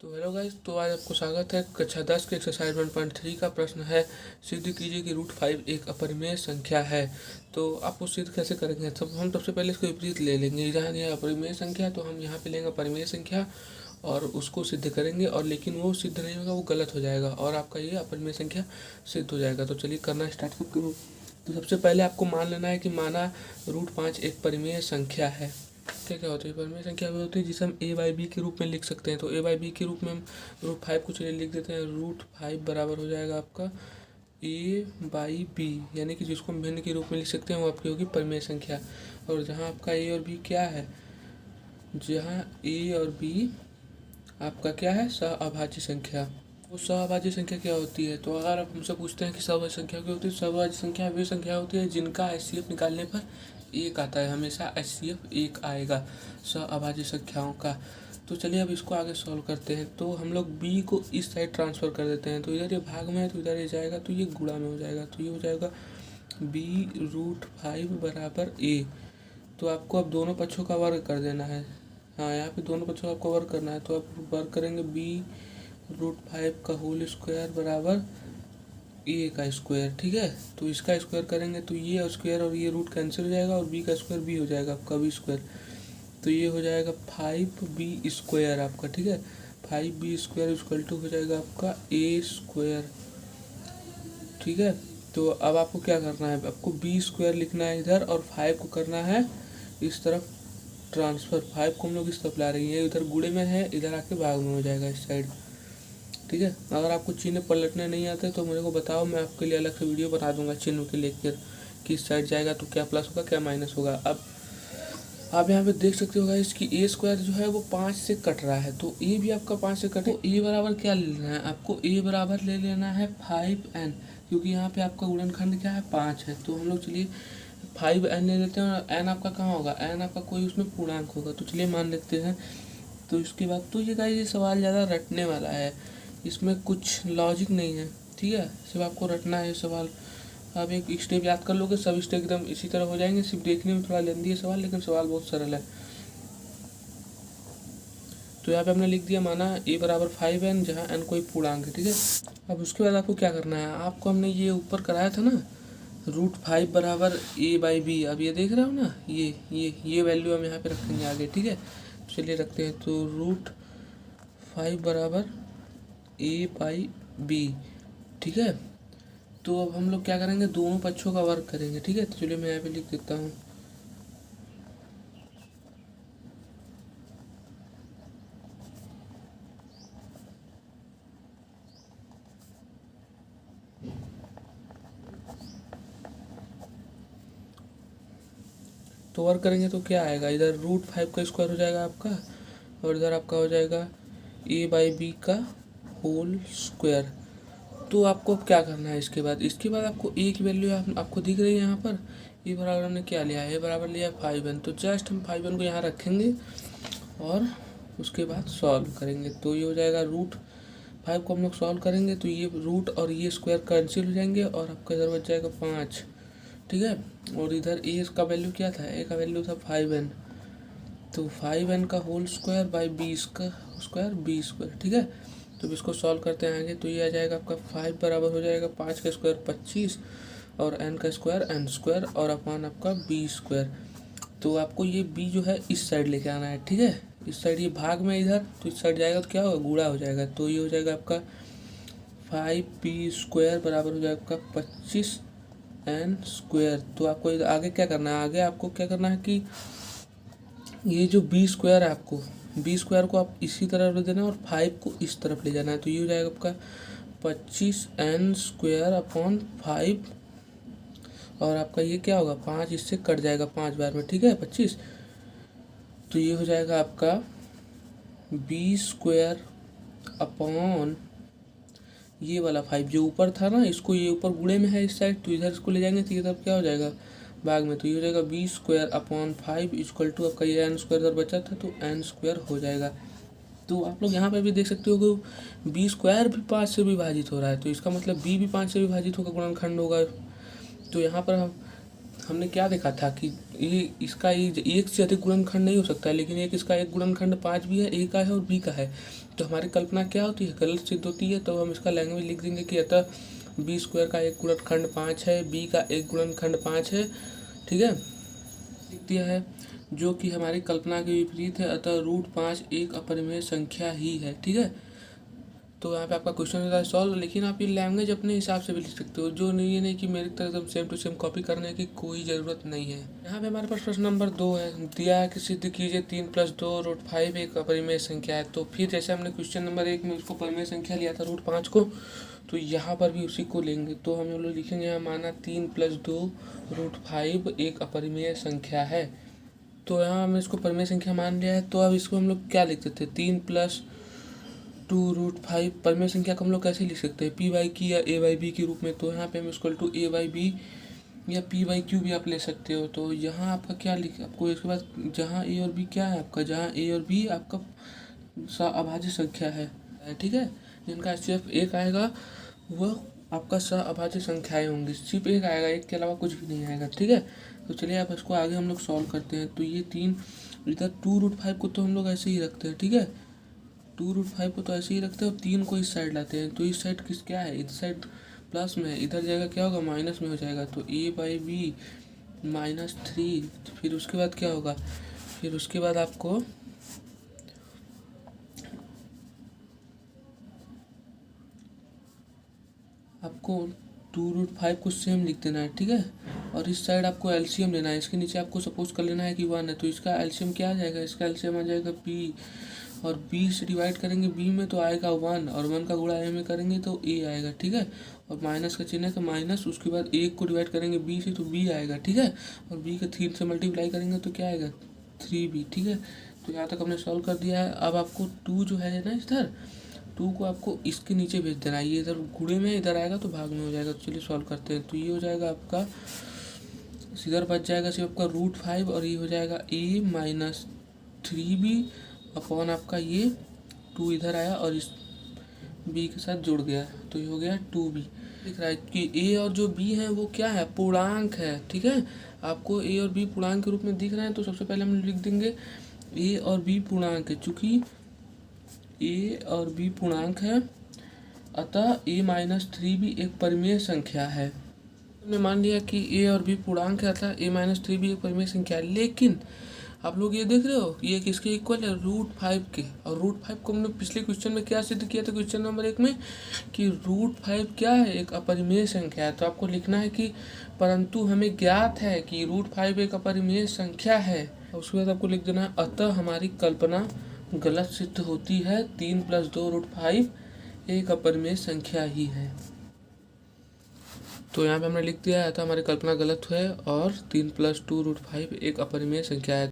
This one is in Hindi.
तो हेलो गाइस, तो आज आपको स्वागत है। कक्षा 10 के एक्सरसाइज 1.3 का प्रश्न है। सिद्ध कीजिए कि √5 एक अपरिमेय संख्या है। तो आप वो सिद्ध कैसे करेंगे? हम सबसे पहले इसको विपरीत ले लेंगे। जहाँ यह अपरिमेय संख्या है तो हम यहाँ पे लेंगे अपरिमेय संख्या और उसको सिद्ध करेंगे, और लेकिन वो सिद्ध नहीं होगा, वो गलत हो जाएगा और आपका ये अपरिमेय संख्या सिद्ध हो जाएगा। तो चलिए करना स्टार्ट करो। तो सबसे पहले आपको मान लेना है कि माना √5 एक परिमेय संख्या है। क्या क्या होती है? परिमेय संख्या वो होती है जिसे हम a/b के रूप में लिख सकते हैं। तो a/b के रूप में हम √5 को चलिए लिख देते हैं। √5 बराबर हो जाएगा आपका a/b, यानी कि जिसको हम भिन्न के रूप में लिख सकते हैं वो आपकी होगी परिमेय संख्या। और जहाँ आपका a और b क्या है, जहाँ a और b आपका क्या है, सहअभाज्य संख्या। वो सहअभाज्य संख्या क्या होती है? तो अगर आप हमसे पूछते हैं कि सहअभाज्य संख्या क्या होती है, सहअभाज्य संख्या वे संख्या होती है जिनका HCF निकालने पर एक आता है। हमेशा HCF एक आएगा सहअभाज्य संख्याओं का। तो चलिए अब इसको आगे सॉल्व करते हैं। तो हम लोग b को इस साइड ट्रांसफ़र कर देते हैं। तो इधर ये भाग में है तो इधर ये जाएगा, तो ये गुणा में हो जाएगा। तो ये हो जाएगा b√5 बराबर a। तो आपको अब दोनों पक्षों का वर्ग कर देना है। हाँ, यहाँ पे दोनों पक्षों का आपको वर्ग करना है। तो आप वर्ग करेंगे b√5 का होल स्क्वायर बराबर a का स्क्वायर। ठीक है, तो इसका स्क्वायर करेंगे तो ये स्क्वायर और ये रूट कैंसिल हो जाएगा और b का स्क्वायर b हो जाएगा आपका b स्क्वायर। तो ये हो जाएगा 5b स्क्वायर आपका। ठीक है, 5b स्क्वायर इक्वल टू हो जाएगा आपका a स्क्वायर। ठीक है, तो अब आपको क्या करना है, आपको b स्क्वायर लिखना है इधर और 5 को करना है इस तरफ ट्रांसफ़र। 5 को हम लोग इस तरफ ला रहे हैं, उधर गुणे में है, इधर आके भाग में हो जाएगा इस साइड। ठीक है, अगर आपको चिन्ह पलटने नहीं आते तो मेरे को बताओ, मैं आपके लिए अलग से वीडियो बना दूंगा चिन्ह के लेकर कि इस साइड जाएगा तो क्या प्लस होगा क्या माइनस होगा। अब आप यहाँ पे देख सकते हो इसकी a स्क्वायर जो है वो 5 से कट रहा है, तो a भी आपका 5 से कटे। तो a बराबर क्या ले लेना है आपको? a बराबर ले लेना है 5n, क्योंकि यहाँ पे आपका गुणनखंड क्या है, 5 है। तो हम लोग चलिए 5n ले लेते हैं और n आपका कहाँ होगा, n आपका कोई उसमें पूर्णांक होगा। तो चलिए मान लेते हैं। तो इसके बाद तो ये सवाल ज़्यादा रटने वाला है, इसमें कुछ लॉजिक नहीं है। ठीक है, सिर्फ आपको रटना है सवाल। आप एक स्टेप याद कर लोगे, सब स्टेप एकदम इसी तरह हो जाएंगे। सिर्फ देखने में थोड़ा लेंदी है सवाल, लेकिन सवाल बहुत सरल है। तो यहाँ पे हमने लिख दिया माना a बराबर 5n, जहाँ n कोई पूर्णांक है। ठीक है, अब उसके बाद आपको क्या करना है, आपको हमने ये ऊपर कराया था ना √5 बराबर a/b। अब ये देख रहे हो ना, ये वैल्यू हम यहाँ पे रखेंगे आगे। ठीक है, चलिए रखते हैं। तो √5 बराबर a/b। ठीक है, तो अब हम लोग क्या करेंगे, दोनों पक्षों का वर्ग करेंगे। ठीक है, तो चलिए मैं यहाँ पे लिख देता हूँ। तो वर्क करेंगे तो क्या आएगा, इधर √5 का स्क्वायर हो जाएगा आपका और इधर आपका हो जाएगा a/b का होल स्क्वायर। तो आपको अब क्या करना है, इसके बाद आपको a की वैल्यू आपको दिख रही है यहाँ पर। a बराबर हमने क्या लिया है, a बराबर लिया 5n। तो जस्ट हम 5n को यहाँ रखेंगे और उसके बाद सॉल्व करेंगे। तो ये हो जाएगा √5 को हम लोग सॉल्व करेंगे तो ये रूट और ये स्क्वायर कैंसिल हो जाएंगे और आपका इधर बच जाएगा 5। ठीक है, और इधर a का वैल्यू क्या था, a का वैल्यू था 5n। तो 5n का होल स्क्वायर बाई b का स्क्वायर b स्क्वायर। ठीक है, तो इसको सॉल्व करते हैं आगे। तो ये आ जाएगा आपका 5 बराबर हो जाएगा 5 का स्क्वायर 25 और n का स्क्वायर n स्क्वायर और अपान आपका b स्क्वायर। तो आपको ये b जो है इस साइड लेके आना है। ठीक है, इस साइड ये भाग में इधर, तो इस साइड जाएगा तो क्या होगा, गुणा हो जाएगा। तो ये हो जाएगा आपका 5b स्क्वायर बराबर हो जाएगा आपका 25n स्क्वायर। तो आपको आगे क्या करना है, आगे आपको क्या करना है कि ये जो b स्क्वायर है, आपको b स्क्वायर को आप इसी तरफ ले देना और 5 को इस तरफ ले जाना है। तो ये हो जाएगा आपका 25n स्क्वायर अपॉन 5 और आपका ये क्या होगा, 5 इससे कट जाएगा 5 बार में। ठीक है, 25। तो ये हो जाएगा आपका b स्क्वायर अपॉन ये वाला 5 जो ऊपर था ना, इसको ये ऊपर गुणे में है इस साइड, तो इधर इसको ले जाएंगे तो इधर क्या हो जाएगा भाग में। तो ये हो जाएगा b square upon 5 equal to आपका ये n स्क्वायर इधर बचा था तो n स्क्वायर हो जाएगा। तो आप लोग यहाँ पे भी देख सकते हो कि b स्क्वायर भी 5 से विभाजित हो रहा है, तो इसका मतलब b भी 5 से विभाजित होगा, गुणनखंड होगा। तो यहाँ पर हम हमने क्या देखा था कि ये इसका एक से अधिक गुणनखंड नहीं हो सकता है, लेकिन एक इसका एक गुणनखंड 5 भी है, ए का है और बी का है। तो हमारी कल्पना क्या होती है, गलत सिद्ध होती है। तो हम इसका लैंग्वेज लिख देंगे कि अतः बी स्क्वायर का एक गुणनखंड 5 है, बी का एक गुणनखंड 5 है। ठीक है, लिख दिया है, जो कि हमारी कल्पना के विपरीत है। अतः √5 एक अपरिमेय संख्या ही है। ठीक है, तो यहाँ पे आपका क्वेश्चन होता है सॉल्व। लेकिन आप ये लैंग्वेज अपने हिसाब से भी लिख सकते हो, जो नहीं, ये नहीं कि मेरी तरह एकदम सेम टू सेम कॉपी करने की कोई ज़रूरत नहीं है। यहाँ पे हमारे पास प्रश्न नंबर 2 है, दिया है कि सिद्ध कीजिए 3 + 2 √5 एक अपरिमेय संख्या है। तो फिर जैसे हमने क्वेश्चन नंबर 1 में उसको परिमेय संख्या लिया था √5 को, तो यहाँ पर भी उसी को लेंगे। तो हम लोग लिखेंगे यहाँ माना 3 + 2 √5 एक अपरिमेय संख्या है। तो यहाँ हमने इसको परिमेय संख्या मान लिया है। तो अब इसको हम लोग क्या लिख सकते हैं, 3 + 2 √5 परिमेय संख्या को हम लोग कैसे लिख सकते हैं, p/q या a/b के रूप में। तो यहाँ पे हम इक्वल टू a/b या p/q भी आप ले सकते हो। तो यहाँ आपका क्या लिख, आपको इसके बाद जहाँ a और b क्या है आपका, जहाँ a और b आपका सह-अभाज्य संख्या है। ठीक है, जिनका सिर्फ एक आएगा वह आपका सह-अभाज्य संख्याएं होंगी, सिर्फ एक आएगा, एक के अलावा कुछ भी नहीं आएगा। ठीक है, तो चलिए आप इसको आगे हम लोग सॉल्व करते हैं। तो ये 3 इधर 2√5 को तो हम लोग ऐसे ही रखते हैं। ठीक है, 2√5 को तो ऐसे ही रखते हैं और 3 को इस साइड लाते हैं। तो इस साइड किस क्या है, इस साइड प्लस में है, इधर जाएगा क्या होगा, माइनस में हो जाएगा। तो a/b -3, फिर उसके बाद क्या होगा, फिर उसके बाद आपको आपको 2√5 को सेम लिख देना है। ठीक है, और इस साइड आपको एलसीएम लेना है। इसके नीचे आपको सपोज कर लेना है कि 1 है, तो इसका एलसीएम क्या आ जाएगा, इसका एलसीएम आ जाएगा b, और b से डिवाइड करेंगे b में तो आएगा 1, और 1 का गुणा a में करेंगे तो a आएगा। ठीक है, और माइनस का चिन्ह है तो माइनस, उसके बाद 1 को डिवाइड करेंगे b से तो b आएगा। ठीक है, और b का 3 से मल्टीप्लाई करेंगे तो क्या आएगा, 3b। ठीक है, तो यहाँ तक हमने सॉल्व कर दिया है। अब आपको 2 जो है ना इधर, 2 को आपको इसके नीचे भेज देना है। ये इधर गुणे में इधर आएगा तो भाग में हो जाएगा। तो चलिए सॉल्व करते हैं। तो ये हो जाएगा आपका, इधर बच जाएगा सिर्फ आपका √5, और ये हो जाएगा a - 3b अपॉन आपका ये 2 इधर आया और इस b के साथ जुड़ गया, तो ये हो गया 2b। दिख रहा है कि a और जो b है वो क्या है, पूर्णांक है। ठीक है, आपको a और b पूर्णांक के रूप में दिख रहे हैं, तो सबसे पहले हम लिख देंगे a और b पूर्णांक है। चूँकि a और b पूर्णांक है, अतः a - 3b एक परिमेय संख्या है। हमने मान लिया कि a और b पूर्णांक है, अतः a - 3b एक परिमेय संख्या है। लेकिन आप लोग ये देख रहे हो, ये किसके इक्वल है, √5 के। और √5 को हमने पिछले क्वेश्चन में क्या सिद्ध किया था, क्वेश्चन नंबर 1 में, कि √5 क्या है, एक अपरिमेय संख्या है। तो आपको लिखना है कि परंतु हमें ज्ञात है कि √5 एक अपरिमेय संख्या है। उसके बाद आपको लिख देना है, अतः हमारी कल्पना गलत सिद्ध होती है, 3 + 2 √5 एक अपरिमेय संख्या ही है। तो यहाँ पे हमने लिख दिया है, अतः हमारी कल्पना गलत है और 3 + 2 √5 एक अपरिमेय संख्या है।